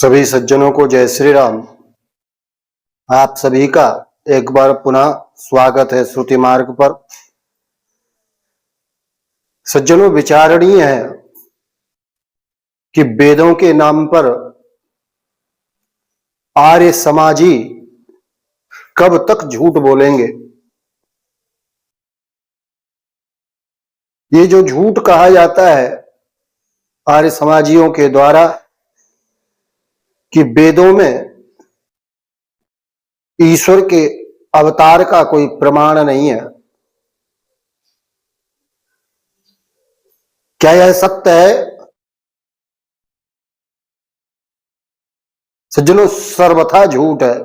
सभी सज्जनों को जय श्री राम। आप सभी का एक बार पुनः स्वागत है श्रुति मार्ग पर। सज्जनों, विचारणीय है कि वेदों के नाम पर आर्य समाजी कब तक झूठ बोलेंगे। ये जो झूठ कहा जाता है आर्य समाजियों के द्वारा कि वेदों में ईश्वर के अवतार का कोई प्रमाण नहीं है, क्या यह सत्य है? सज्जनों, सर्वथा झूठ है।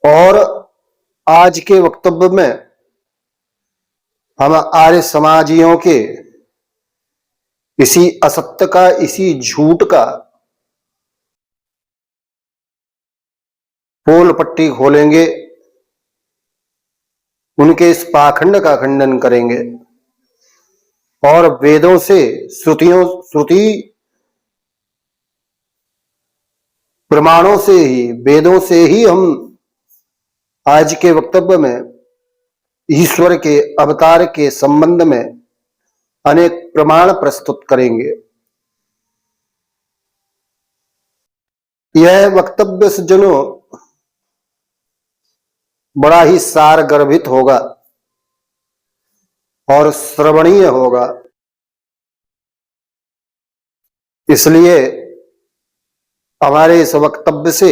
और आज के वक्तव्य में हम आर्य समाजियों के इसी असत्य का, इसी झूठ का पोल पट्टी खोलेंगे, उनके इस पाखंड का खंडन करेंगे और वेदों से श्रुति प्रमाणों से ही, वेदों से ही हम आज के वक्तव्य में ईश्वर के अवतार के संबंध में अनेक प्रमाण प्रस्तुत करेंगे। यह वक्तव्य सज्जनों बड़ा ही सार गर्भित होगा और श्रवणीय होगा, इसलिए हमारे इस वक्तव्य से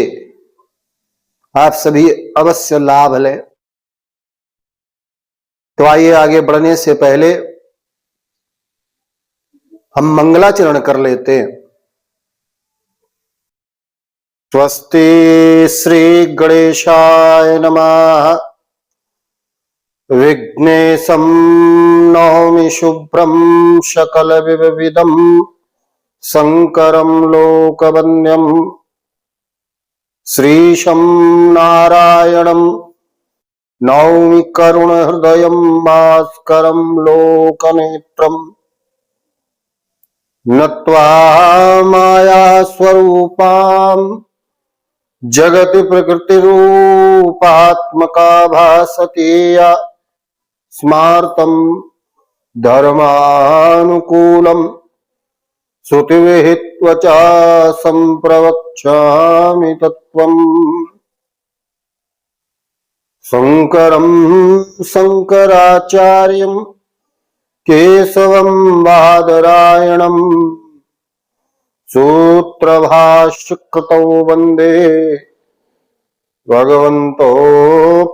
आप सभी अवश्य लाभ लें। तो आइए, आगे बढ़ने से पहले हम मंगलाचरण कर लेते हैं। स्वस्ति श्री गणेशाय नमः। विघ्नेशं नौमि शुभ्रं सकल विविधं शंकरं लोकवन्द्यं श्रीशं नारायणं नौमि करुण हृदयं भास्करं लोकनेत्रं नत्वा माया स्वरूपां जगति प्रकृति रूपात्मका भासते या स्मार्तं धर्मानुकूलम् श्रुतिविहित्वचा संप्रवक्ष्यामि तत्त्वम्। शंकरं शंकराचार्यं केशवं बादरायणं सूत्रभाष्यकृतौ वन्दे भगवन्तो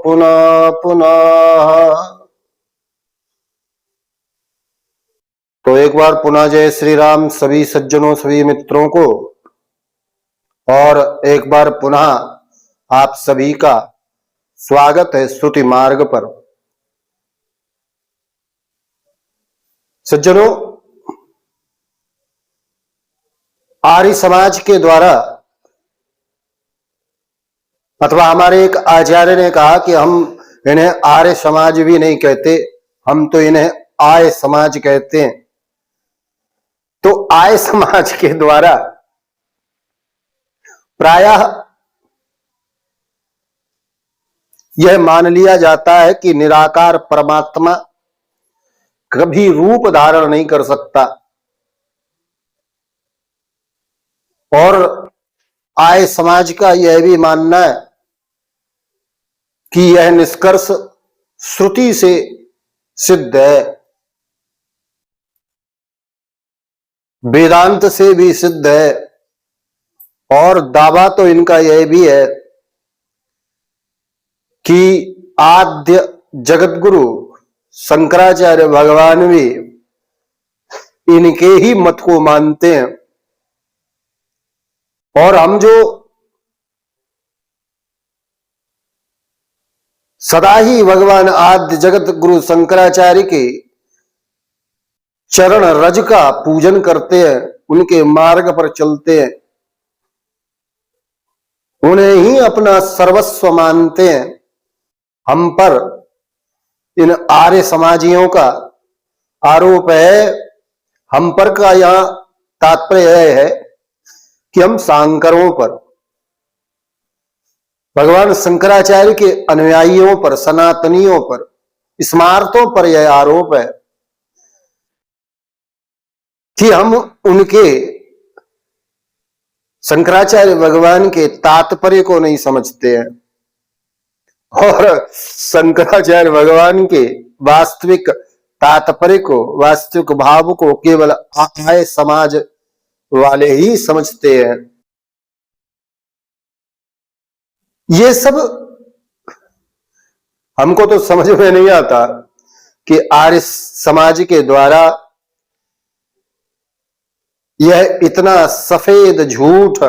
पुनः पुनः। तो एक बार पुनः जय श्री राम सभी सज्जनों, सभी मित्रों को, और एक बार पुनः आप सभी का स्वागत है श्रुति मार्ग पर। सज्जनों, आर्य समाज के द्वारा अथवा हमारे एक आचार्य ने कहा कि हम इन्हें आर्य समाज भी नहीं कहते, हम तो इन्हें आर्य समाज कहते हैं। तो आर्य समाज के द्वारा प्रायः यह मान लिया जाता है कि निराकार परमात्मा कभी रूप धारण नहीं कर सकता, और आर्य समाज का यह भी मानना है कि यह निष्कर्ष श्रुति से सिद्ध है, वेदांत से भी सिद्ध है, और दावा तो इनका यह भी है कि आद्य जगतगुरु शंकराचार्य भगवान भी इनके ही मत को मानते हैं। और हम जो सदा ही भगवान आद्य जगत गुरु शंकराचार्य के चरण रज का पूजन करते हैं, उनके मार्ग पर चलते हैं, उन्हें ही अपना सर्वस्व मानते हैं, हम पर इन आर्य समाजियों का आरोप है, हम पर का यहां तात्पर्य यह है कि हम सांकरों पर, भगवान शंकराचार्य के अनुयायियों पर, सनातनियों पर, स्मार्तों पर यह आरोप है कि हम उनके, शंकराचार्य भगवान के तात्पर्य को नहीं समझते हैं और शंकराचार्य भगवान के वास्तविक तात्पर्य को, वास्तविक भाव को केवल आर्य समाज वाले ही समझते हैं। ये सब हमको तो समझ में नहीं आता कि आर्य समाज के द्वारा यह इतना सफेद झूठ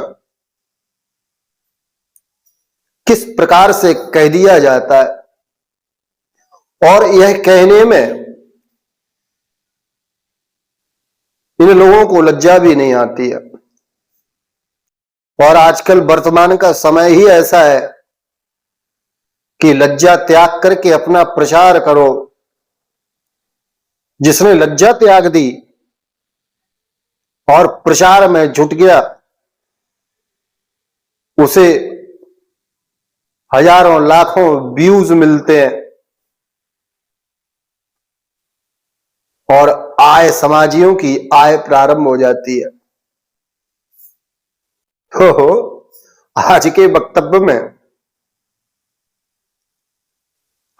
किस प्रकार से कह दिया जाता है, और यह कहने में इन लोगों को लज्जा भी नहीं आती है। और आजकल वर्तमान का समय ही ऐसा है कि लज्जा त्याग करके अपना प्रचार करो। जिसने लज्जा त्याग दी और प्रचार में जुट गया, उसे हजारों लाखों व्यूज मिलते हैं और आय समाजियों की आय प्रारंभ हो जाती है। तो आज के वक्तव्य में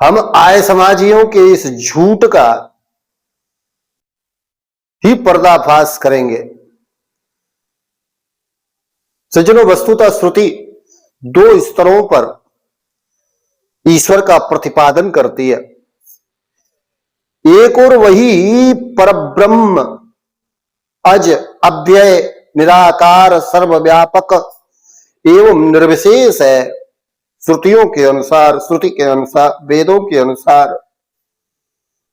हम आय समाजियों के इस झूठ का ही पर्दाफाश करेंगे। सज्जनों, वस्तुतः श्रुति दो स्तरों पर ईश्वर का प्रतिपादन करती है। एक और वही परब्रह्म, अज, अव्यय, निराकार, सर्वव्यापक एवं निर्विशेष है श्रुतियों के अनुसार, श्रुति के अनुसार, वेदों के अनुसार।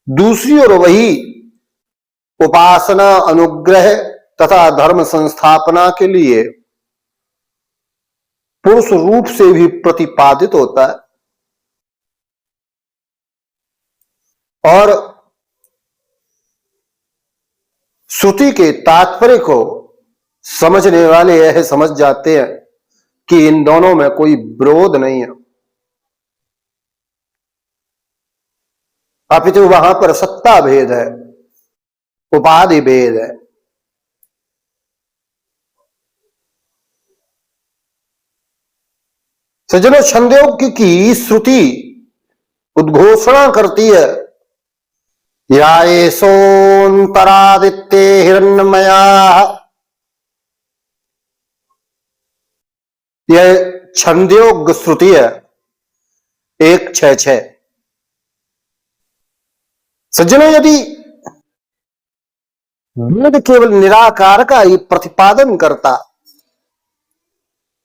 दूसरी ओर वही उपासना, अनुग्रह तथा धर्म संस्थापना के लिए पुरुष रूप से भी प्रतिपादित होता है। और श्रुति के तात्पर्य को समझने वाले यह समझ जाते हैं कि इन दोनों में कोई विरोध नहीं है, अपितु वहां पर सत्ता भेद है, उपाधि भेद है। सज्जनों, छंदोग्य की श्रुति उद्घोषणा करती है, या एषोऽन्तरादित्ये हिरण्मयाः। यह छंदोग्य श्रुति है 166। सज्जनों, यदि वेद केवल निराकार का ही प्रतिपादन करता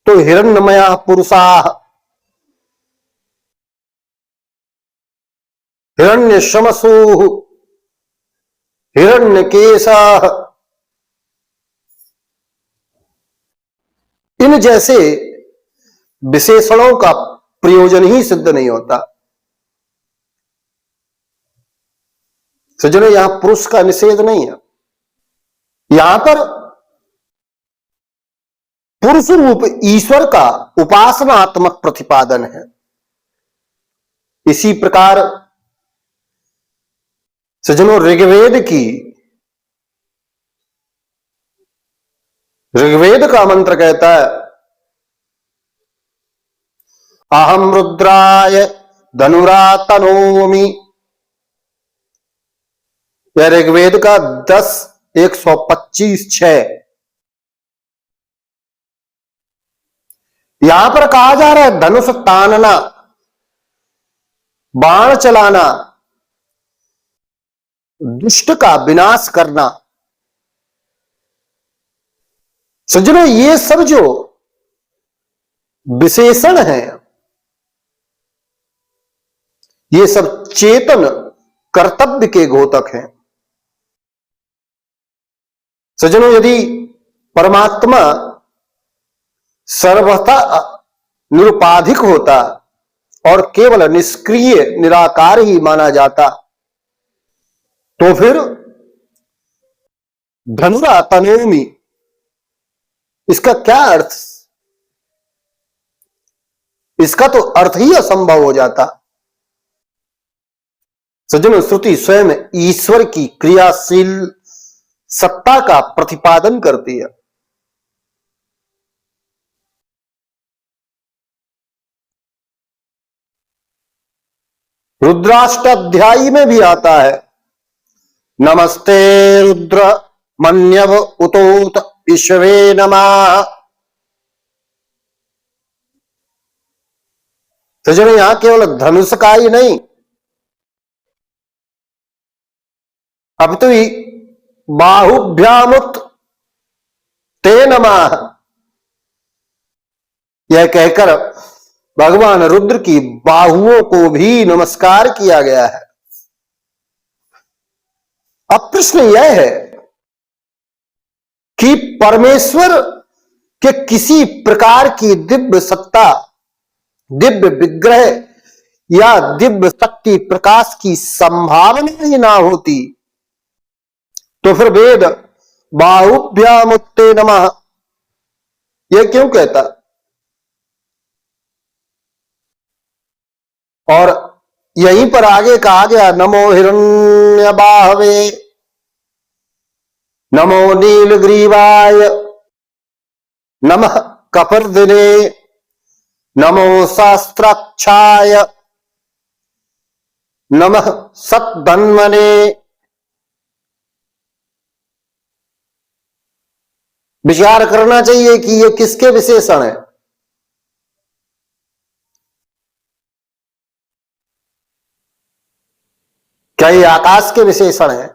तो हिरण्मयः पुरुषाः, हिरण्यशमसूः, हिरण्यकेशाः, इन जैसे विशेषणों का प्रयोजन ही सिद्ध नहीं होता। सज्जनों, यहां पुरुष का निषेध नहीं है, यहां पर पुरुष रूप ईश्वर का उपासनात्मक प्रतिपादन है। इसी प्रकार सज्जनों, ऋग्वेद का मंत्र कहता है, अहम रुद्राय धनुरातनोमि। यह ऋग्वेद का 10:125-6। यहां पर कहा जा रहा है धनुष तानना, बाण चलाना, दुष्ट का विनाश करना। सज्जनों, ये सब जो विशेषण हैं, ये सब चेतन कर्तव्य के घोतक हैं। सज्जनों, यदि परमात्मा सर्वथा निरुपाधिक होता और केवल निष्क्रिय निराकार ही माना जाता, तो फिर धनुरातनोमि इसका क्या अर्थ? इसका तो अर्थ ही असंभव हो जाता। सज्जनों, श्रुति स्वयं ईश्वर की क्रियाशील सत्ता का प्रतिपादन करती है। रुद्राष्टाध्यायी में भी आता है, नमस्ते रुद्र मन्यव उतोत ईश्वरे नमः। सज्जनों, यहां केवल धनुष का ही नहीं, अब तो बाहुभ्यामुत ते नमः यह कहकर भगवान रुद्र की बाहुओं को भी नमस्कार किया गया है। अब प्रश्न यह है कि परमेश्वर के किसी प्रकार की दिव्य सत्ता, दिव्य विग्रह या दिव्य शक्ति प्रकाश की संभावना ही ना होती तो फिर वेद बाहुभ्यामुत्ते नमः यह क्यों कहता? और यहीं पर आगे कहा गया, नमो हिरण्यबाहवे नमो नीलग्रीवाय नमः कपर्दिने नमो शास्त्राक्षाय नमः सत्धन्वने। विचार करना चाहिए कि ये किसके विशेषण है? क्या ये आकाश के विशेषण है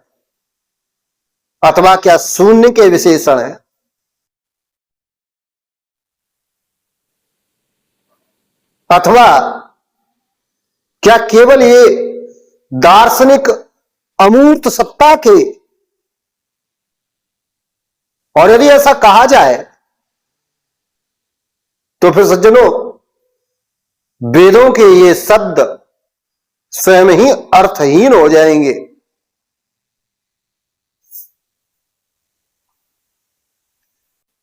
अथवा क्या शून्य के विशेषण है? अथवा क्या केवल ये दार्शनिक अमूर्त सत्ता के? और यदि ऐसा कहा जाए तो फिर सज्जनों, वेदों के ये शब्द स्वयं ही अर्थहीन हो जाएंगे।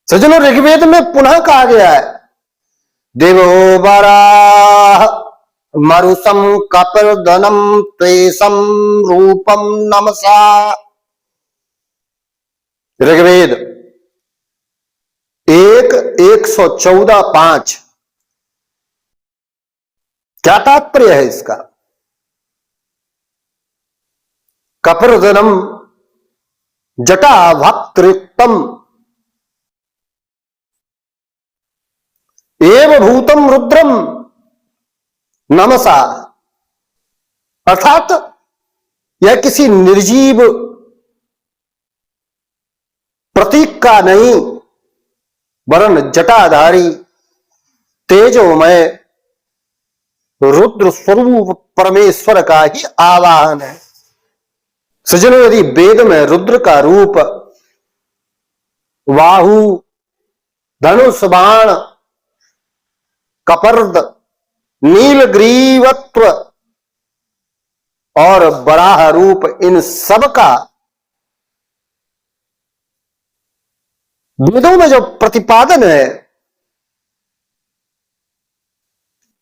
सज्जनों, ऋग्वेद में पुनः कहा गया है, देवो वराह मरुसम कपिर्दनम त्वेषम रूपम नमसा। ऋग्वेद 1:114-5। क्या तात्पर्य है इसका? कपिर्दनम जटा भक्तृक्तम एव भूतम रुद्रम नमसा। अर्थात यह किसी निर्जीव प्रतीक का नहीं वरन जटाधारी तेजोमय रुद्र स्वरूप परमेश्वर का ही आवाहन है। सज्जनों, यदि वेद में रुद्र का रूप बाहु, धनुष, बाण, कपर्द, नीलग्रीवत्व और बराह रूप, इन सब का वेदों में जो प्रतिपादन है,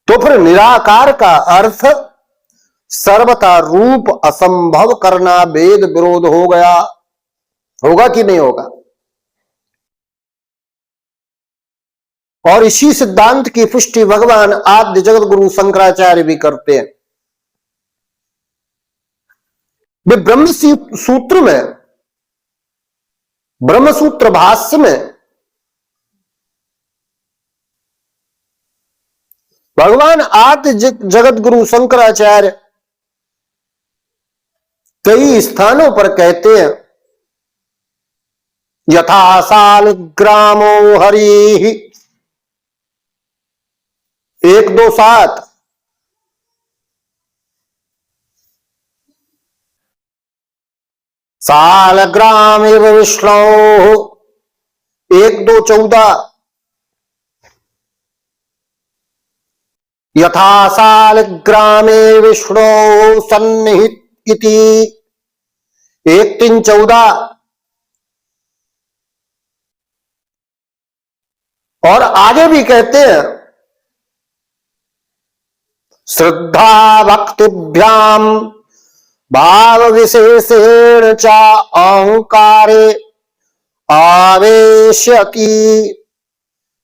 तो फिर निराकार का अर्थ सर्वथा रूप असंभव करना वेद विरोध हो गया। होगा कि नहीं होगा? और इसी सिद्धांत की पुष्टि भगवान आद्य जगत गुरु शंकराचार्य भी करते हैं। वे ब्रह्म सूत्र में, ब्रह्मसूत्र भाष्य में भगवान आद्य जगत गुरु शंकराचार्य कई स्थानों पर कहते हैं, यथा सालग्रामो हरि 1:2-7, सालग्रामेव विष्णु 1:2-14, यथा सालग्रामे विष्णु सन्निहित इति 1:3-14। और आगे भी कहते हैं, श्रद्धा भक्तिभ्याम भाव विशेषेण च अहंकारे आवेशयति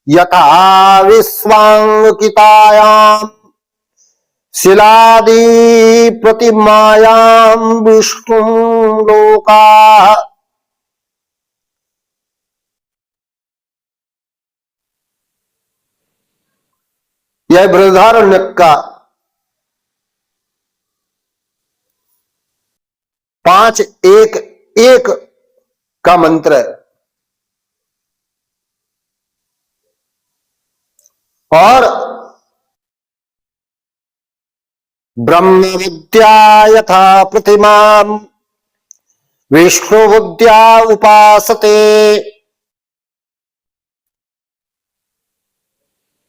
यथा विश्वांकितायां शिलादि प्रतिमायां विष्णु लोका। यह बृहदारण्यक का 5:1:1 का मंत्र है। और ब्रह्म विद्या यथा प्रतिमा विष्णु विद्या उपासते।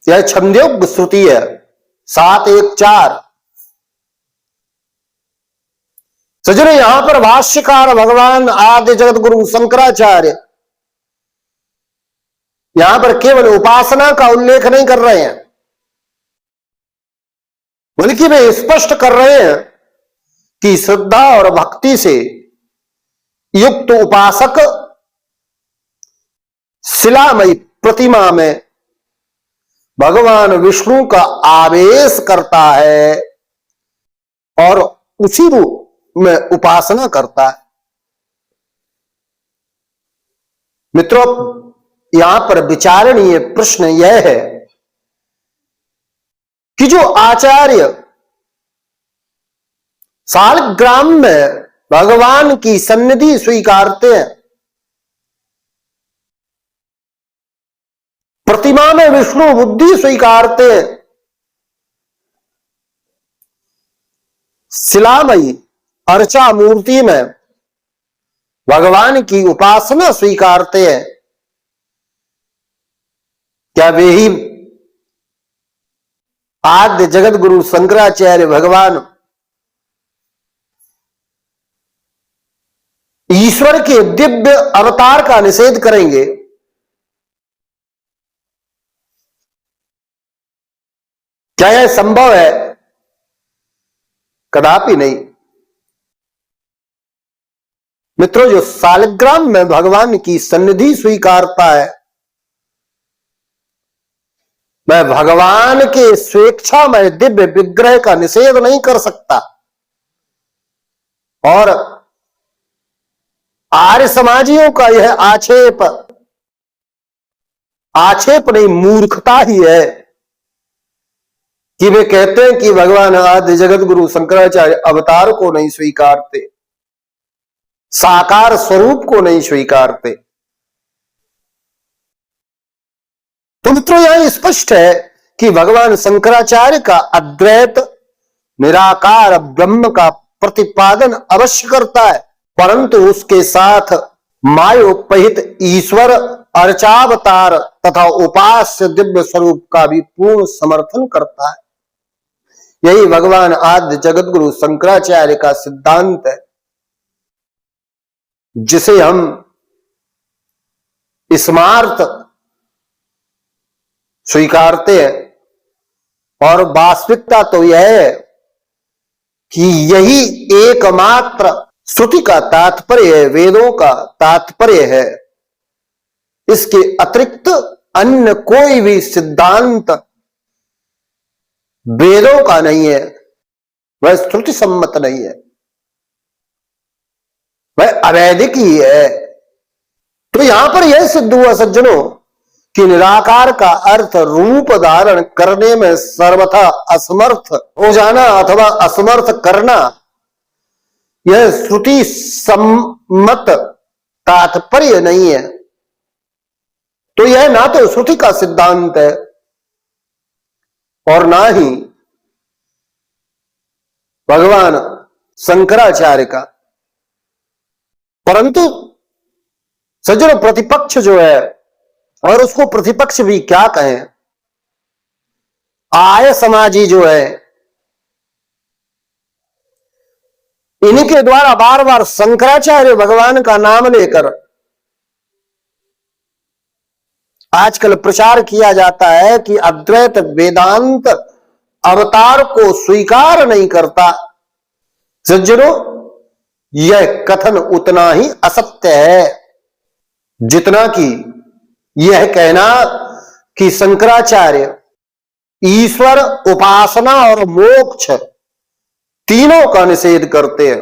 यह छंदोग्य श्रुति है 7:1:4। सजने यहां पर भाष्यकार भगवान आदि जगत गुरु शंकराचार्य यहां पर केवल उपासना का उल्लेख नहीं कर रहे हैं, बल्कि वे स्पष्ट कर रहे हैं कि श्रद्धा और भक्ति से युक्त उपासक शिलामयी प्रतिमा में भगवान विष्णु का आवेश करता है और उसी रूप में उपासना करता है। मित्रों, यहां पर विचारणीय प्रश्न यह है कि जो आचार्य सालग्राम में भगवान की सन्निधि स्वीकारते हैं, प्रतिमा में विष्णु बुद्धि स्वीकारते हैं, शिलामयी अर्चा मूर्ति में भगवान की उपासना स्वीकारते हैं, क्या वे ही आद्य जगत गुरु शंकराचार्य भगवान ईश्वर के दिव्य अवतार का निषेध करेंगे? क्या यह संभव है? कदापि नहीं। मित्रों, जो सालग्राम में भगवान की सन्निधि स्वीकारता है, मैं भगवान के स्वेच्छा में दिव्य विग्रह का निषेध नहीं कर सकता। और आर्य समाजियों का यह आक्षेप नहीं, मूर्खता ही है कि वे कहते हैं कि भगवान आदि जगत गुरु शंकराचार्य अवतार को नहीं स्वीकारते, साकार स्वरूप को नहीं स्वीकारते। तो मित्रों, यह स्पष्ट है कि भगवान शंकराचार्य का अद्वैत निराकार ब्रह्म का प्रतिपादन अवश्य करता है, परंतु उसके साथ मायोपहित ईश्वर, अर्चावतार तथा उपास्य दिव्य स्वरूप का भी पूर्ण समर्थन करता है। यही भगवान आद्य जगत गुरु शंकराचार्य का सिद्धांत है, जिसे हम स्मार्त स्वीकारते हैं। और वास्तविकता तो यह है कि यही एकमात्र श्रुति का तात्पर्य है, वेदों का तात्पर्य है। इसके अतिरिक्त अन्य कोई भी सिद्धांत वेदों का नहीं है, वह श्रुति सम्मत नहीं है, वह अवैधिक ही है। तो यहां पर यह सिद्ध हुआ सज्जनों कि निराकार का अर्थ रूप धारण करने में सर्वथा असमर्थ हो जाना अथवा असमर्थ करना, यह श्रुति सम्मत तात्पर्य नहीं है। तो यह ना तो श्रुति का सिद्धांत है और ना ही भगवान शंकराचार्य का। परंतु सज्जनों, प्रतिपक्ष जो है, और उसको प्रतिपक्ष भी क्या कहें, आर्य समाजी जो है, इन्हीं के द्वारा बार बार शंकराचार्य भगवान का नाम लेकर आजकल प्रचार किया जाता है कि अद्वैत वेदांत अवतार को स्वीकार नहीं करता। सज्जनों, यह कथन उतना ही असत्य है जितना कि यह कहना कि शंकराचार्य ईश्वर, उपासना और मोक्ष तीनों का निषेध करते हैं।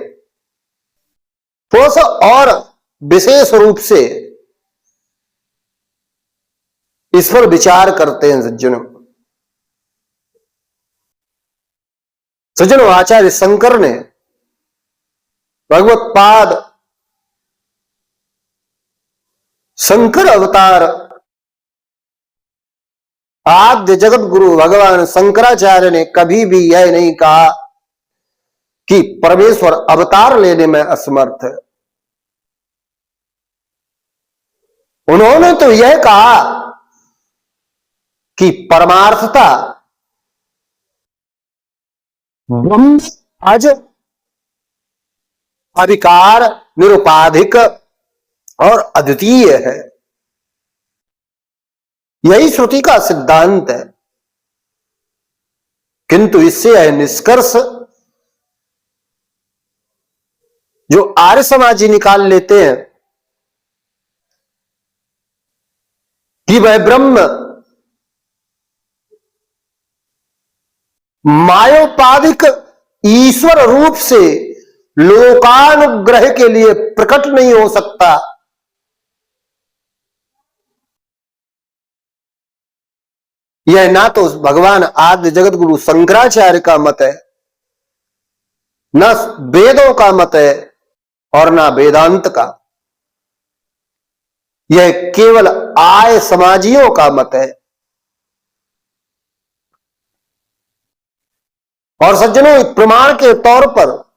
ठोस और विशेष रूप से इस पर विचार करते हैं। सज्जनों, आचार्य शंकर ने भगवत पाद शंकर अवतार आद्य जगत गुरु भगवान शंकराचार्य ने कभी भी यह नहीं कहा कि परमेश्वर अवतार लेने में असमर्थ है। उन्होंने तो यह कहा कि परमार्थता ब्रह्म अज, अविकार, निरुपाधिक और अद्वितीय है। यही श्रुति का सिद्धांत है। किंतु इससे यह निष्कर्ष जो आर्य समाजी निकाल लेते हैं कि वह ब्रह्म मायोपाधिक ईश्वर रूप से लोकानुग्रह के लिए प्रकट नहीं हो सकता, यह ना तो भगवान आद्य जगत गुरु शंकराचार्य का मत है, न वेदों का मत है और ना वेदांत का। यह केवल आर्य समाजियों का मत है। और सज्जनों, प्रमाण के तौर पर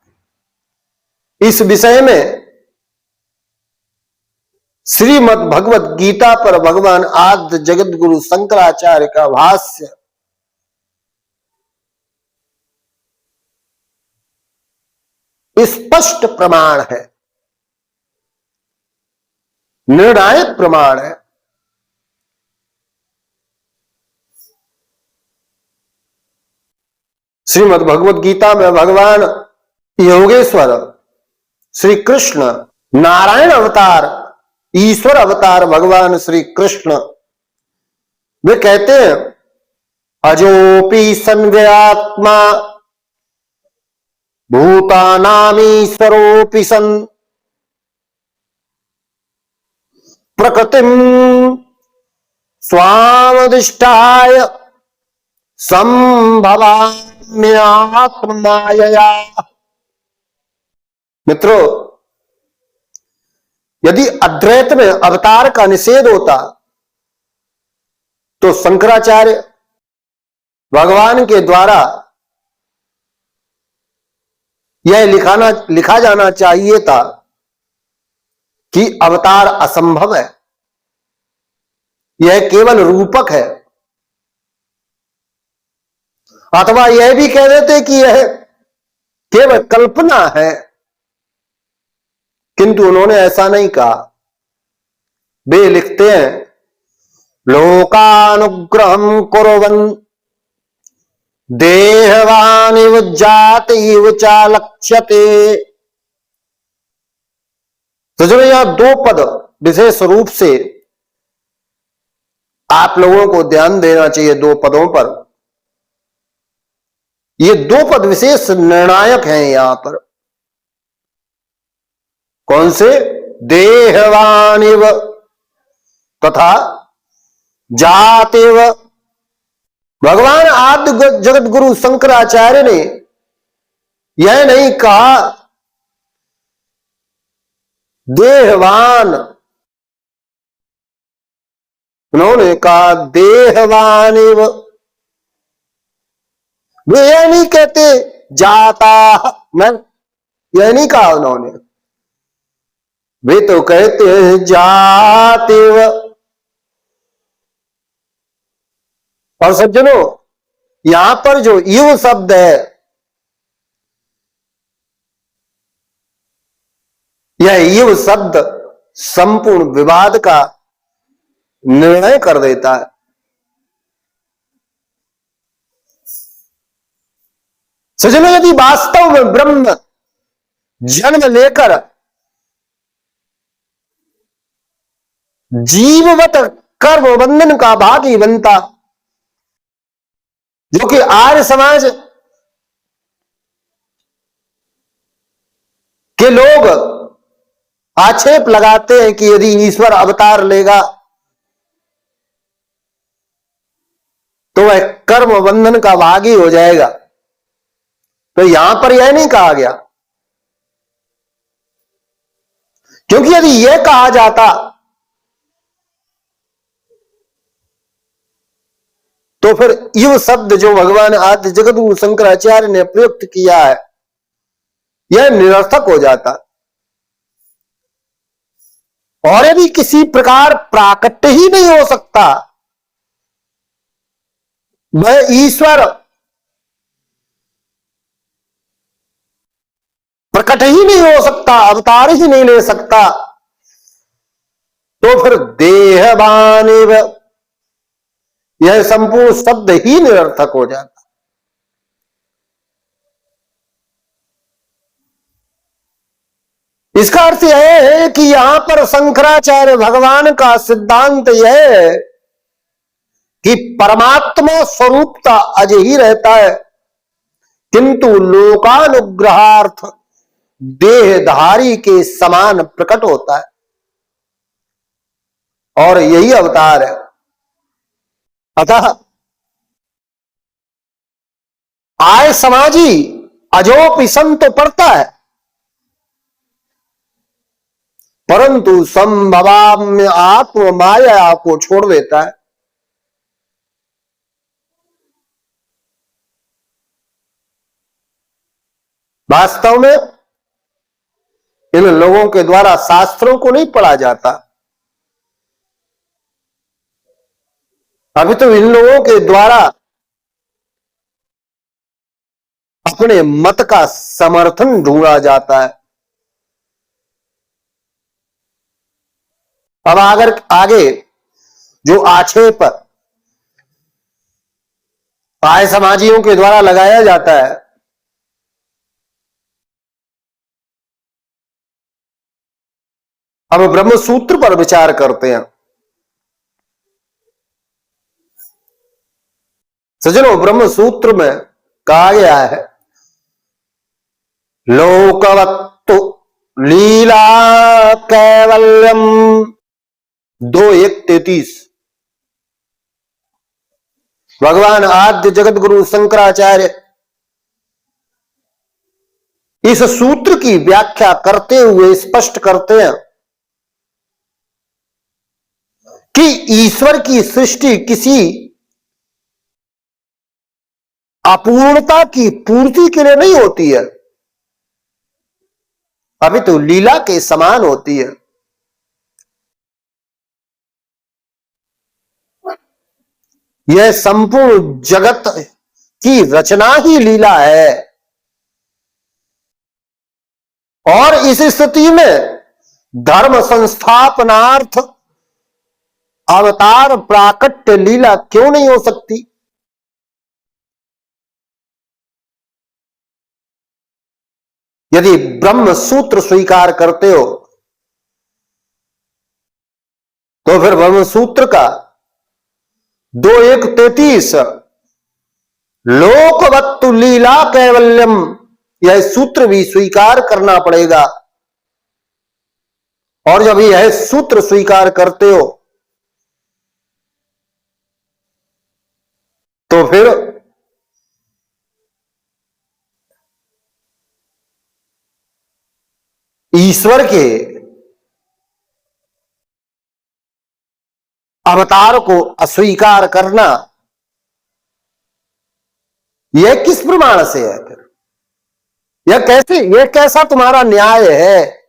इस विषय में श्रीमद् भगवत गीता पर भगवान आद्य जगत गुरु शंकराचार्य का भाष्य स्पष्ट प्रमाण है, निर्णायक प्रमाण है। श्रीमद् भगवत गीता में भगवान योगेश्वर श्री कृष्ण, नारायण अवतार, ईश्वर अवतार भगवान श्री कृष्ण, वे कहते हैं अजोपि संव्यात्मा भूतानामीश्वरोपि सन् प्रकृतिम स्वामदिष्टाय संभवाम्यात्ममायया। मित्रों, यदि अद्वैत में अवतार का निषेध होता तो शंकराचार्य भगवान के द्वारा यह लिखा जाना चाहिए था कि अवतार असंभव है, यह केवल रूपक है, अथवा यह भी कह देते कि यह केवल कल्पना है। किंतु उन्होंने ऐसा नहीं कहा। वे लिखते हैं लोकानुग्रहं कुर्वन् देहवानिव जातिव चालक्ष्यते। तो जो यह दो पद विशेष रूप से आप लोगों को ध्यान देना चाहिए, दो पदों पर। ये दो पद विशेष निर्णायक हैं यहां पर। कौन से? देहवानिव तथा जातिव। भगवान आद्य जगत गुरु शंकराचार्य ने यह नहीं कहा देहवान, उन्होंने कहा देहवानिव। वे यह नहीं कहते जाता, मैं यह नहीं कहा उन्होंने। वे तो कहते हैं जातिव। और सज्जनों, यहां पर जो युव शब्द है, यह युव शब्द संपूर्ण विवाद का निर्णय कर देता है। सज्जनों, यदि वास्तव में ब्रह्म जन्म लेकर जीववत कर्म बंधन का भागी बनता, जो कि आर्य समाज के लोग आक्षेप लगाते हैं कि यदि ईश्वर अवतार लेगा तो वह कर्म बंधन का भागी हो जाएगा, तो यहां पर यह नहीं कहा गया। क्योंकि यदि यह कहा जाता तो फिर युव शब्द जो भगवान आदि जगतगुरु शंकराचार्य ने प्रयुक्त किया है, यह निरर्थक हो जाता। और यदि किसी प्रकार प्राकट्य ही नहीं हो सकता, वह ईश्वर प्रकट ही नहीं हो सकता, अवतार ही नहीं ले सकता, तो फिर देहवान यह संपूर्ण शब्द ही निरर्थक हो जाता। इसका अर्थ यह है कि यहां पर शंकराचार्य भगवान का सिद्धांत यह है कि परमात्मा स्वरूपता अजय ही रहता है, किंतु लोकानुग्रहार्थ देहधारी के समान प्रकट होता है, और यही अवतार है। अतः आय समाजी अजोपि संत पड़ता है, परंतु संभवाम्य आत्म माया को छोड़ देता है। वास्तव में इन लोगों के द्वारा शास्त्रों को नहीं पढ़ा जाता। अभी तो इन लोगों के द्वारा अपने मत का समर्थन ढूंढा जाता है। अब अगर आगे जो आक्षेप आय समाजियों के द्वारा लगाया जाता है, अब ब्रह्म सूत्र पर विचार करते हैं। सज्जनों, ब्रह्म सूत्र में कहा गया है, लोकवत्तु लीला कैवल्यम 2:1-33। भगवान आद्य जगत गुरु शंकराचार्य इस सूत्र की व्याख्या करते हुए स्पष्ट करते हैं कि ईश्वर की सृष्टि किसी अपूर्णता की पूर्ति के लिए नहीं होती है, अभी तो लीला के समान होती है। यह संपूर्ण जगत की रचना ही लीला है, और इस स्थिति में धर्म संस्थापनार्थ अवतार प्राकट्य लीला क्यों नहीं हो सकती? यदि ब्रह्म सूत्र स्वीकार करते हो तो फिर ब्रह्म सूत्र का 2:1-33 लोकवत्तु लीला कैवल्यम, यह सूत्र भी स्वीकार करना पड़ेगा। और जब यह सूत्र स्वीकार करते हो तो फिर ईश्वर के अवतार को अस्वीकार करना यह किस प्रमाण से है? फिर यह कैसा तुम्हारा न्याय है?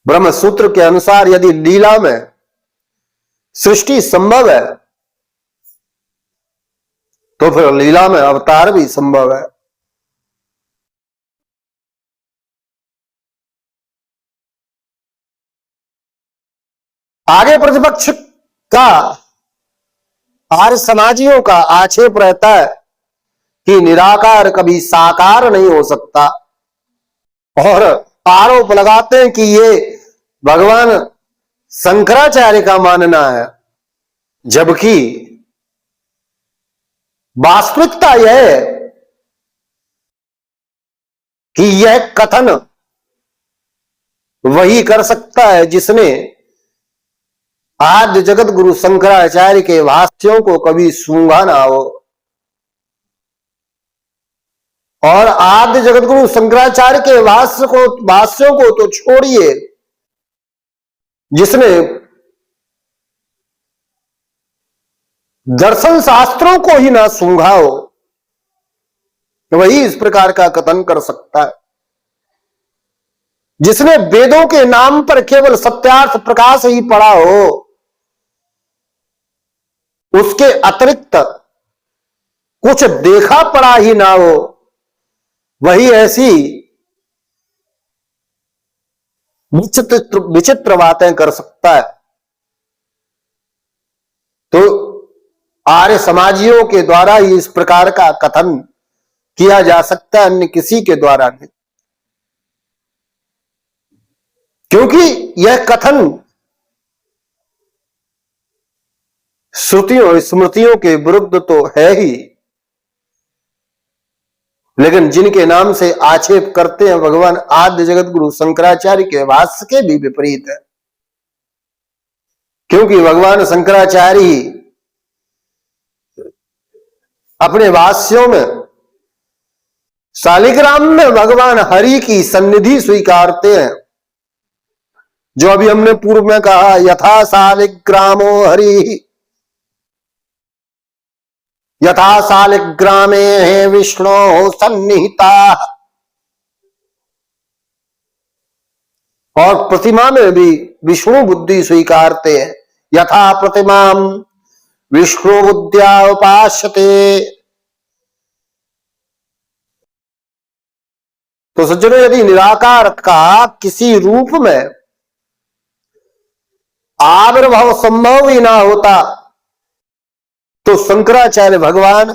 ब्रह्म सूत्र के अनुसार यदि लीला में सृष्टि संभव है तो फिर लीला में अवतार भी संभव है। आगे प्रतिपक्ष का, आर्य समाजियों का आक्षेप रहता है कि निराकार कभी साकार नहीं हो सकता, और आरोप लगाते हैं कि ये भगवान शंकराचार्य का मानना है, जबकि वास्तविकता यह है कि यह कथन वही कर सकता है जिसने आद्य जगत गुरु शंकराचार्य के भाष्यों को कभी सूंघा ना हो। और आद्य जगत गुरु शंकराचार्य के भाष्यों को तो छोड़िए, जिसने दर्शन शास्त्रों को ही ना सूंघा हो, वही इस प्रकार का कथन कर सकता है। जिसने वेदों के नाम पर केवल सत्यार्थ प्रकाश ही पढ़ा हो, उसके अतिरिक्त कुछ देखा पढ़ा ही ना हो, वही ऐसी विचित्र बातें कर सकता है। तो आर्य समाजियों के द्वारा ही इस प्रकार का कथन किया जा सकता है, अन्य किसी के द्वारा नहीं, क्योंकि यह कथन श्रुतियों स्मृतियों के विरुद्ध तो है ही, लेकिन जिनके नाम से आक्षेप करते हैं भगवान आद्य जगत गुरु शंकराचार्य के भाष्य के भी विपरीत है। क्योंकि भगवान शंकराचार्य ही अपने भाष्यों में शालिग्राम में भगवान हरि की सन्निधि स्वीकारते हैं, जो अभी हमने पूर्व में कहा, यथा शालिग्रामो हरि यथा शालिग्रामे है विष्णु सन्निहिता। और प्रतिमा में भी विष्णु बुद्धि स्वीकारते हैं, यथा प्रतिमा विष्णु बुद्ध्या उपास्यते। तो सज्जनों, यदि निराकार का किसी रूप में आविर्भाव संभव ही ना होता, तो शंकराचार्य भगवान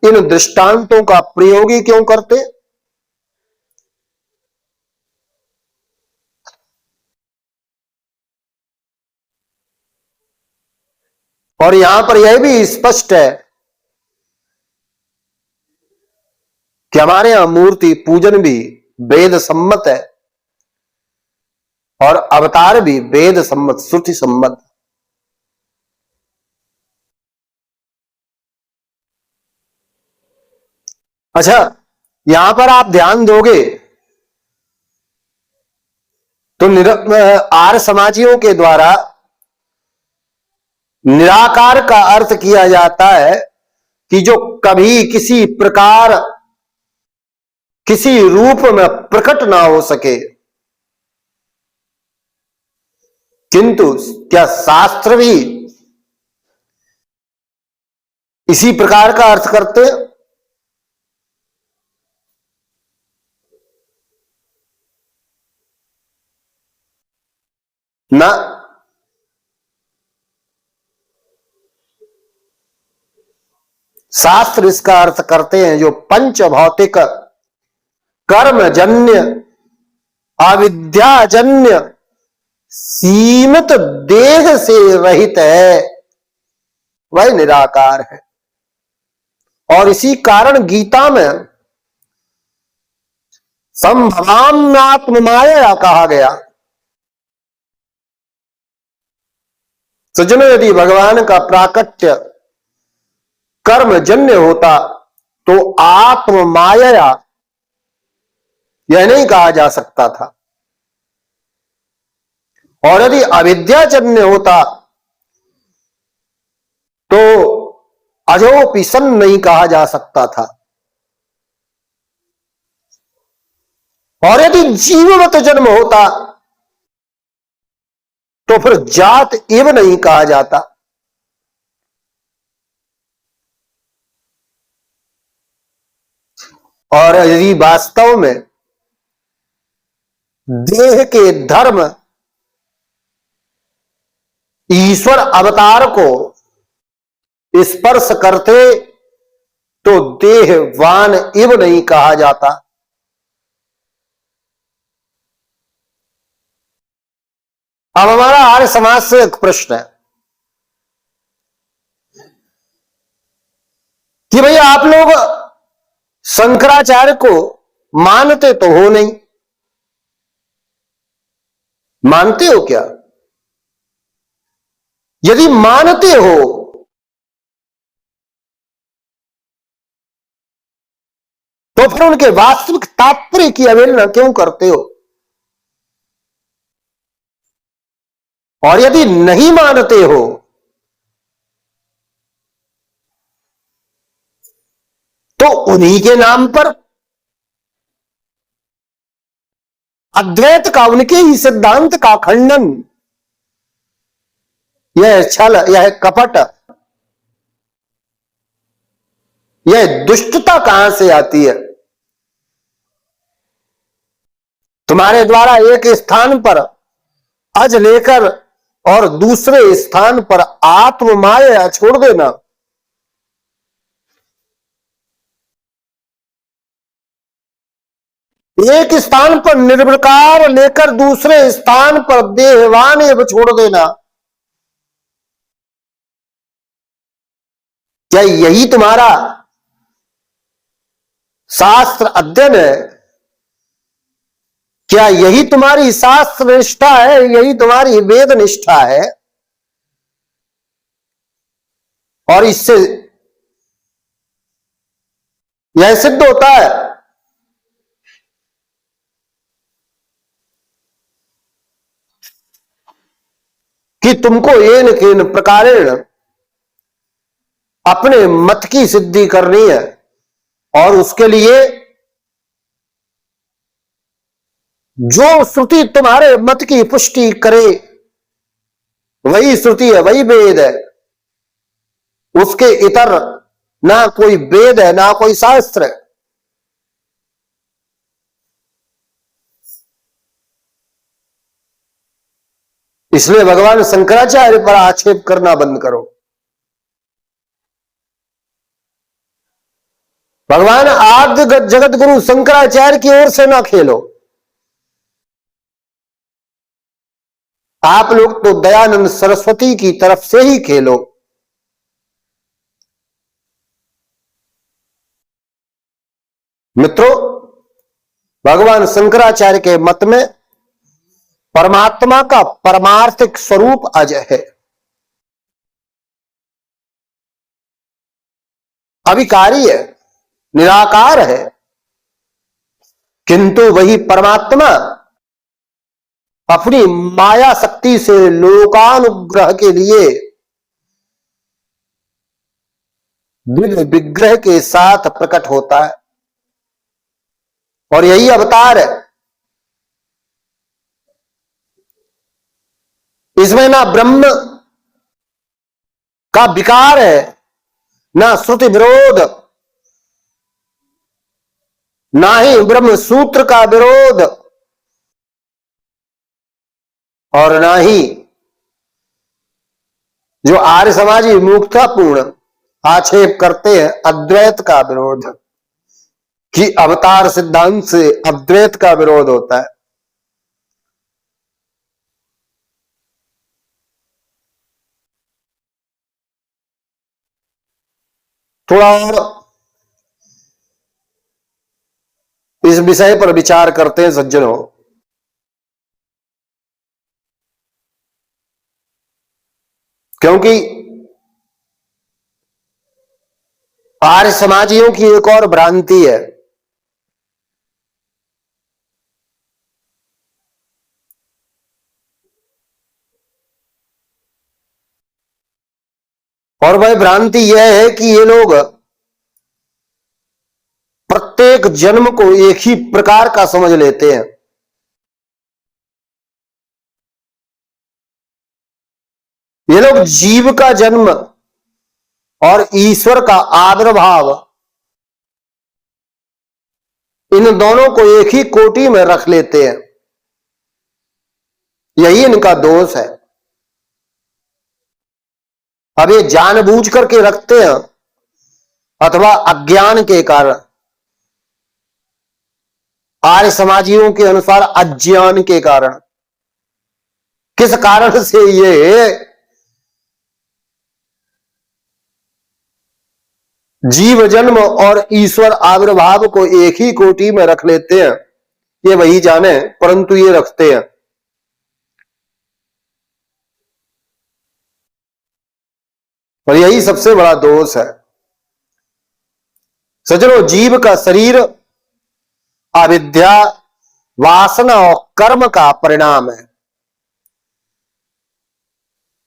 इन दृष्टांतों का प्रयोग ही क्यों करते? और यहां पर यह भी स्पष्ट है कि हमारे यहां मूर्ति पूजन भी वेद सम्मत है, और अवतार भी वेद सम्मत श्रुति सम्मत। अच्छा, यहां पर आप ध्यान दोगे तो आर्य समाजियों के द्वारा निराकार का अर्थ किया जाता है कि जो कभी किसी प्रकार किसी रूप में प्रकट ना हो सके। किंतु क्या शास्त्र भी इसी प्रकार का अर्थ करते? ना, शास्त्र इसका अर्थ करते हैं जो पंच भौतिक कर्मजन्य अविद्याजन्य सीमित देह से रहित है, वह निराकार है। और इसी कारण गीता में संभवाम्यात्म माया कहा गया। सज्जनों, यदि भगवान का प्राकट्य कर्मजन्य होता तो आत्म माया यह नहीं कहा जा सकता था, और यदि अविद्याजन्य होता तो अजोपिसन नहीं कहा जा सकता था, और यदि जीववत जन्म होता तो फिर जात एव नहीं कहा जाता। और यदि वास्तव में देह के धर्म ईश्वर अवतार को स्पर्श करते तो देहवान इव नहीं कहा जाता। अब हमारा आर्य समाज से एक प्रश्न है कि भाई आप लोग शंकराचार्य को मानते तो हो नहीं, मानते हो क्या? यदि मानते हो तो फिर उनके वास्तविक तात्पर्य की अवहेलना क्यों करते हो? और यदि नहीं मानते हो तो उन्हीं के नाम पर अद्वैत का, उनके ही सिद्धांत का खंडन, यह छल, यह कपट, यह दुष्टता कहां से आती है? तुम्हारे द्वारा एक स्थान पर अज लेकर और दूसरे स्थान पर आत्म माया छोड़ देना, एक स्थान पर निर्विकार लेकर दूसरे स्थान पर देहवान छोड़ देना, क्या यही तुम्हारा शास्त्र अध्ययन है? क्या यही तुम्हारी शास्त्र निष्ठा है? यही तुम्हारी वेद निष्ठा है? और इससे यह सिद्ध होता है कि तुमको येन केन प्रकारेण अपने मत की सिद्धि करनी है, और उसके लिए जो श्रुति तुम्हारे मत की पुष्टि करे वही श्रुति है, वही वेद है। उसके इतर ना कोई वेद है ना कोई शास्त्र है। इसलिए भगवान शंकराचार्य पर आक्षेप करना बंद करो। भगवान आद्य जगत गुरु शंकराचार्य की ओर से ना खेलो। आप लोग तो दयानंद सरस्वती की तरफ से ही खेलो। मित्रों, भगवान शंकराचार्य के मत में परमात्मा का परमार्थिक स्वरूप अजय है, अविकारी है, निराकार है, किंतु वही परमात्मा अपनी माया शक्ति से लोकानुग्रह के लिए दिव्य विग्रह के साथ प्रकट होता है, और यही अवतार है। इसमें ना ब्रह्म का विकार है, ना श्रुति विरोध, ना ही ब्रह्म सूत्र का विरोध, और ना ही जो आर्य समाजी मूर्खतापूर्ण आक्षेप करते हैं अद्वैत का विरोध, कि अवतार सिद्धांत से अद्वैत का विरोध होता है। थोड़ा और इस विषय पर विचार करते हैं सज्जनों। क्योंकि आर्य समाजियों की एक और भ्रांति है और वह भ्रांति यह है कि ये लोग प्रत्येक जन्म को एक ही प्रकार का समझ लेते हैं। ये लोग जीव का जन्म और ईश्वर का आविर्भाव, इन दोनों को एक ही कोटि में रख लेते हैं। यही इनका दोष है। अब ये जानबूझ करके रखते हैं अथवा अज्ञान के कारण, आर्य समाजियों के अनुसार अज्ञान के कारण। किस कारण से ये जीव जन्म और ईश्वर आविर्भाव को एक ही कोटि में रख लेते हैं, ये वही जाने, परंतु ये रखते हैं। और यही सबसे बड़ा दोष है। सज्जनों, जीव का शरीर अविद्या, वासना और कर्म का परिणाम है,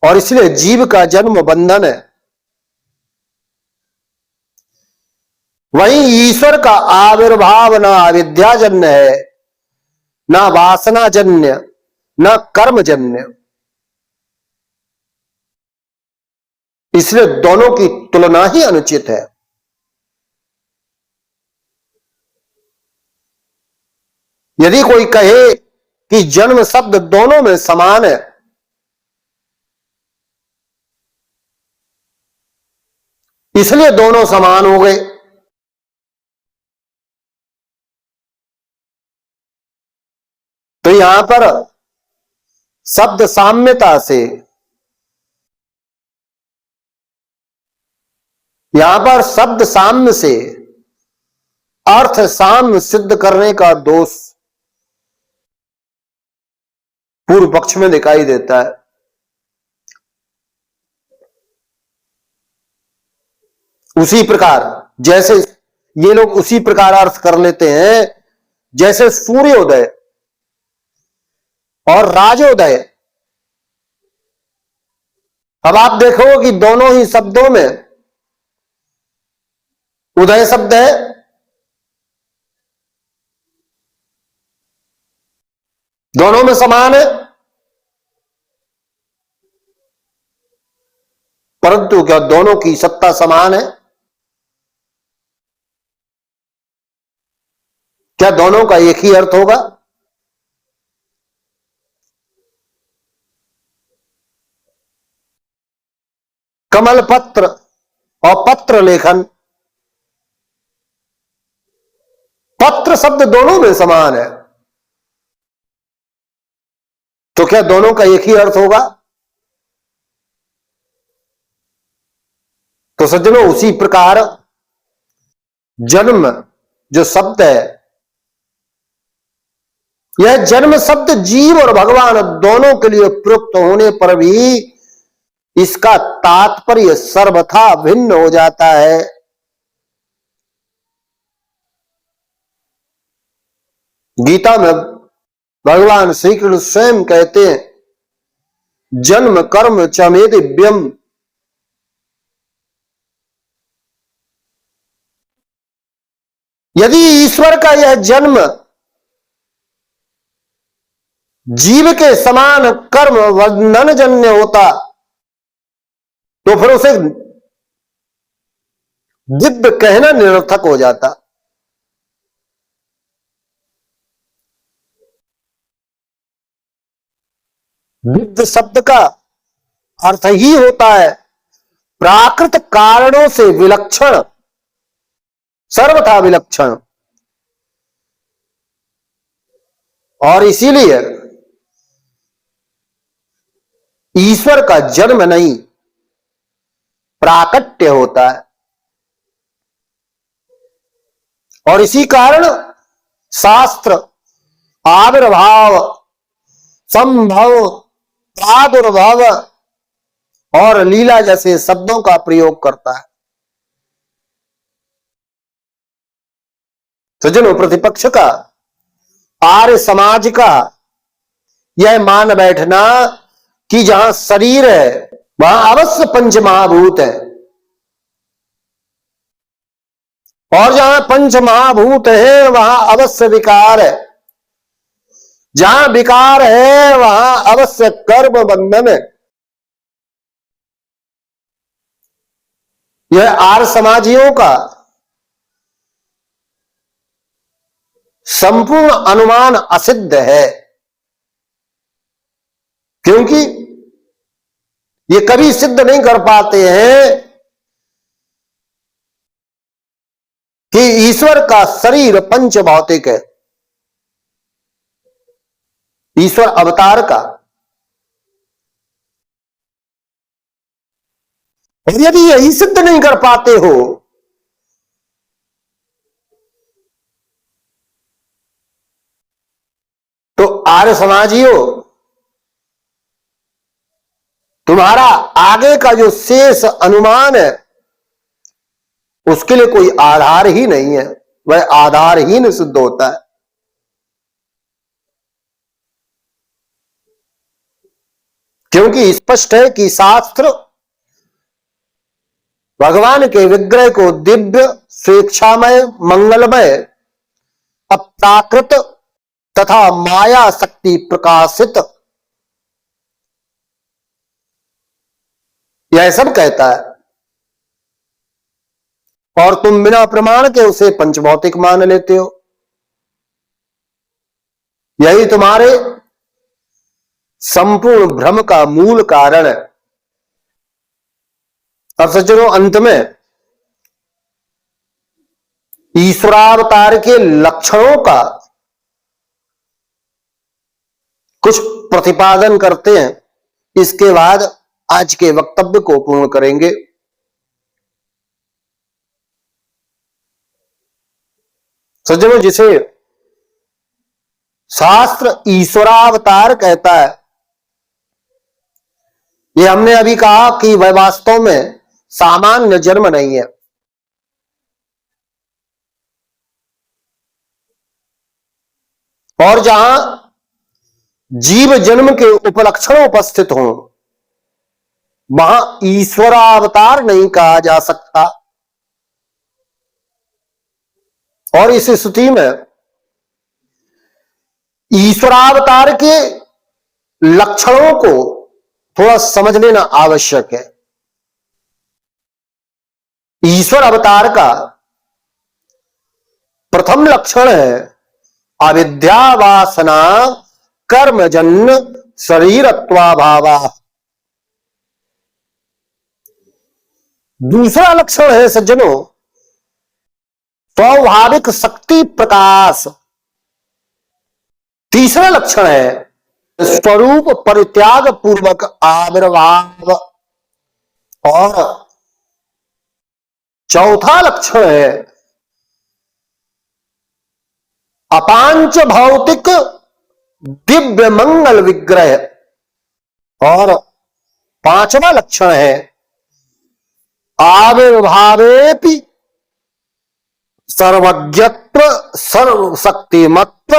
और इसलिए जीव का जन्म बंधन है। वहीं ईश्वर का आविर्भाव न अविद्याजन्य है, न वासनाजन्य, न कर्मजन्य। इसलिए दोनों की तुलना ही अनुचित है। यदि कोई कहे कि जन्म शब्द दोनों में समान है, इसलिए दोनों समान हो गए, तो यहां पर शब्द साम्यता से, यहां पर शब्द साम्य से अर्थ साम्य सिद्ध करने का दोष पूर्व पक्ष में दिखाई देता है। उसी प्रकार जैसे ये लोग उसी प्रकार अर्थ कर लेते हैं जैसे सूर्योदय और राजोदय। अब आप देखो कि दोनों ही शब्दों में उदय शब्द है, दोनों में समान है, परंतु क्या दोनों की सत्ता समान है? क्या दोनों का एक ही अर्थ होगा? कमल पत्र और पत्र लेखन, पत्र शब्द दोनों में समान है, तो क्या दोनों का एक ही अर्थ होगा? तो सज्जनों, उसी प्रकार जन्म जो शब्द है, यह जन्म शब्द जीव और भगवान दोनों के लिए प्रयुक्त होने पर भी इसका तात्पर्य सर्वथा भिन्न हो जाता है। गीता में भगवान श्री कृष्ण स्वयं कहते हैं, जन्म कर्म च मे दिव्यम। यदि ईश्वर का यह जन्म जीव के समान कर्म बंधन जन्य होता तो फिर उसे दिव्य कहना निरर्थक हो जाता। दिव्य शब्द का अर्थ ही होता है प्राकृत कारणों से विलक्षण, सर्वथा विलक्षण। और इसीलिए ईश्वर का जन्म नहीं, प्राकट्य होता है। और इसी कारण शास्त्र आविर्भाव, संभव, प्रादुर्भाव और लीला जैसे शब्दों का प्रयोग करता है। सज्जनों, प्रतिपक्ष का, आर्य समाज का यह मान बैठना कि जहां शरीर है वहां अवश्य पंच महाभूत है, और जहां पंच महाभूत है वहां अवश्य विकार है, जहां विकार है वहां अवश्य कर्म बंधन है, यह आर्य समाजियों का संपूर्ण अनुमान असिद्ध है। क्योंकि ये कभी सिद्ध नहीं कर पाते हैं कि ईश्वर का शरीर पंच भौतिक है, ईश्वर अवतार का। और यदि यही सिद्ध नहीं कर पाते हो तो आर्य समाजियों, तुम्हारा आगे का जो शेष अनुमान है उसके लिए कोई आधार ही नहीं है, वह आधारहीन सिद्ध होता है। क्योंकि स्पष्ट है कि शास्त्र भगवान के विग्रह को दिव्य, स्वेच्छामय, मंगलमय, अप्राकृत तथा माया शक्ति प्रकाशित, यह सब कहता है। और तुम बिना प्रमाण के उसे पंचभौतिक मान लेते हो। यही तुम्हारे संपूर्ण भ्रम का मूल कारण है। अब सज्जनों, अंत में ईश्वरावतार के लक्षणों का कुछ प्रतिपादन करते हैं, इसके बाद आज के वक्तव्य को पूर्ण करेंगे। सज्जनों, जिसे शास्त्र ईश्वरावतार कहता है, ये हमने अभी कहा कि वह वास्तव में सामान्य जन्म नहीं है। और जहां जीव जन्म के उपलक्षण उपस्थित हों वहां ईश्वरावतार नहीं कहा जा सकता। और इस स्थिति में ईश्वरावतार के लक्षणों को थोड़ा समझ लेना आवश्यक है। ईश्वर अवतार का प्रथम लक्षण है अविद्या वासना कर्मजन्य शरीरत्वाभावा। दूसरा लक्षण है सज्जनों स्वाभाविक शक्ति प्रकाश। तीसरा लक्षण है स्वरूप परित्याग पूर्वक आविर्भाव। और चौथा लक्षण है अपांच भौतिक दिव्य मंगल विग्रह। और पांचवा लक्षण है आविर्भावेपि सर्वज्ञत्व, सर्वशक्तिमत्व,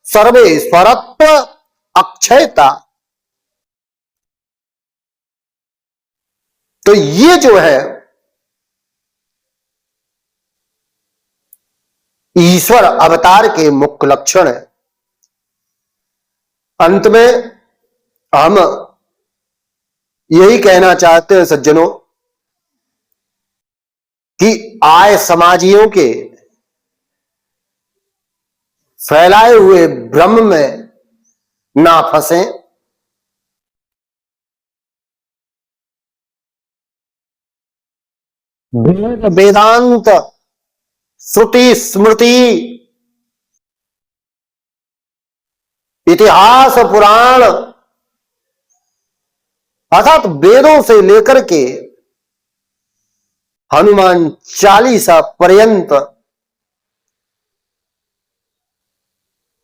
सर्वेश्वरत्व, अक्षयता। तो ये जो है ईश्वर अवतार के मुख्य लक्षण है। अंत में हम यही कहना चाहते हैं सज्जनों कि आय समाजियों के फैलाए हुए भ्रम में ना फंसें। वेद वेदांत श्रुति स्मृति इतिहास पुराण अर्थात वेदों से लेकर के हनुमान चालीसा पर्यंत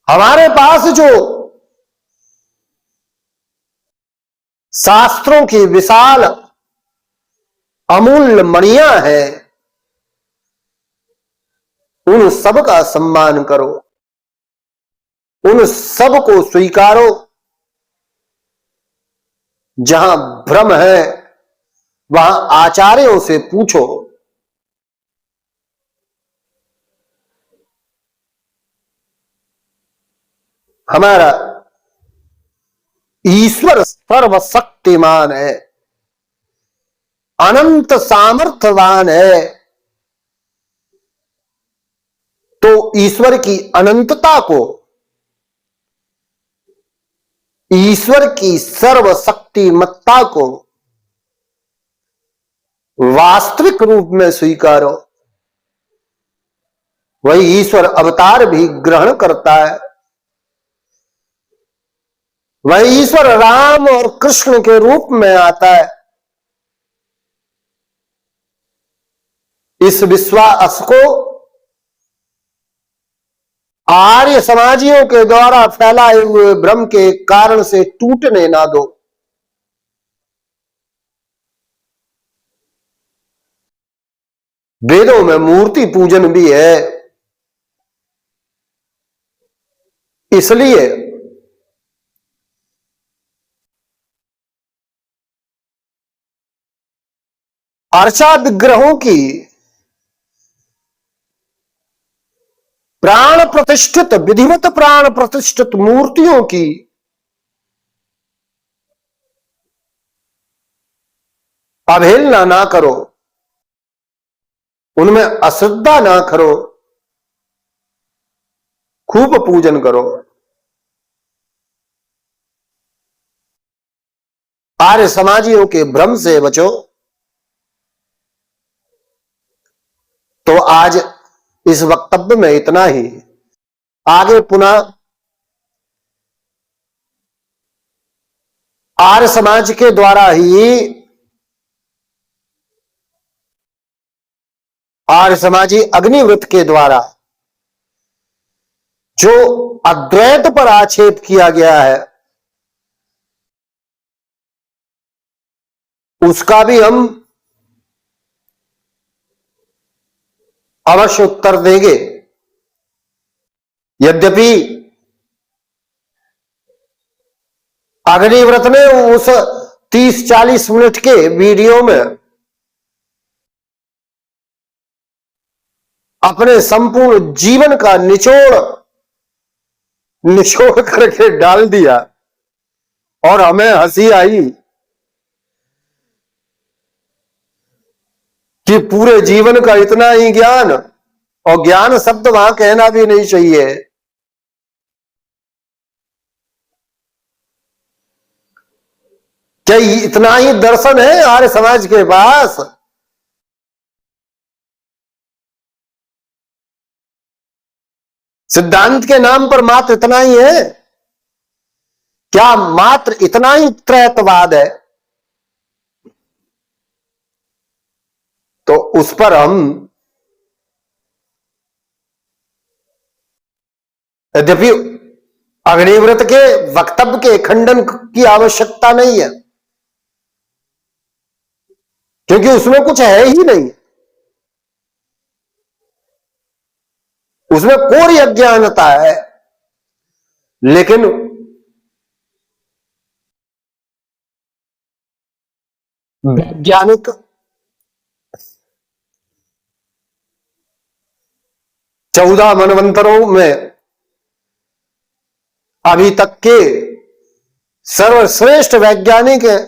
हमारे पास जो शास्त्रों की विशाल अमूल्य मणियां हैं, उन सब का सम्मान करो, उन सब को स्वीकारो। जहां भ्रम है वहां आचार्यों से पूछो। हमारा ईश्वर सर्वशक्तिमान है, अनंत सामर्थ्यवान है। तो ईश्वर की अनंतता को, ईश्वर की सर्वशक्तिमत्ता को वास्तविक रूप में स्वीकारो। वही ईश्वर अवतार भी ग्रहण करता है। वही ईश्वर राम और कृष्ण के रूप में आता है। इस विश्वास को आर्य समाजियों के द्वारा फैलाए हुए भ्रम के कारण से टूटने ना दो। वेदों में मूर्ति पूजन भी है, इसलिए अर्चा विग्रहों की, प्राण प्रतिष्ठित, विधिवत प्राण प्रतिष्ठित मूर्तियों की अवहेलना ना करो, उनमें अश्रद्धा ना करो, खूब पूजन करो। आर्य समाजियों के भ्रम से बचो। तो आज इस वक्तव्य में इतना ही। आगे पुनः आर्य समाज के द्वारा ही, आर्य समाजी अग्निव्रत के द्वारा जो अद्वैत पर आक्षेप किया गया है, उसका भी हम अवश्य उत्तर देंगे। यद्यपि अग्निव्रत ने उस 30-40 मिनट के वीडियो में अपने संपूर्ण जीवन का निचोड़ करके डाल दिया और हमें हंसी आई कि पूरे जीवन का इतना ही ज्ञान, और ज्ञान शब्द वहां कहना भी नहीं चाहिए। क्या इतना ही दर्शन है आर्य समाज के पास? सिद्धांत के नाम पर मात्र इतना ही है? क्या मात्र इतना ही त्रैतवाद है? तो उस पर हम, यद्यपि अग्निव्रत के वक्तव्य के खंडन की आवश्यकता नहीं है, क्योंकि उसमें कुछ है ही नहीं, उसमें कोरी अज्ञानता है। लेकिन वैज्ञानिक 14 मनवंतरों में अभी तक के सर्वश्रेष्ठ वैज्ञानिक हैं,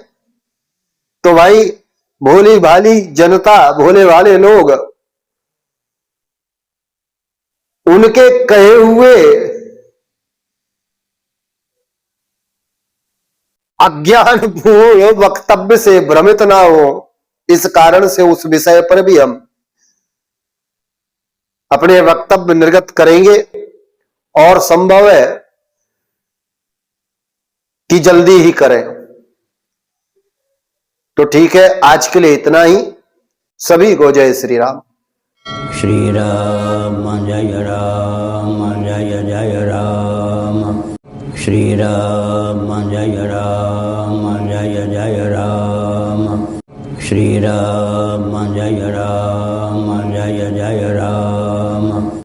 तो भाई भोली भाली जनता, भोले भाले लोग उनके कहे हुए अज्ञानपूर्ण वक्तव्य से भ्रमित ना हो, इस कारण से उस विषय पर भी हम अपने वक्तव्य निर्गत करेंगे, और संभव है कि जल्दी ही करें। तो ठीक है, आज के लिए इतना ही। सभी को जय श्री राम। श्री राम जय राम जय जय राम। श्री राम जय राम जय जय राम। श्री राम जय राम।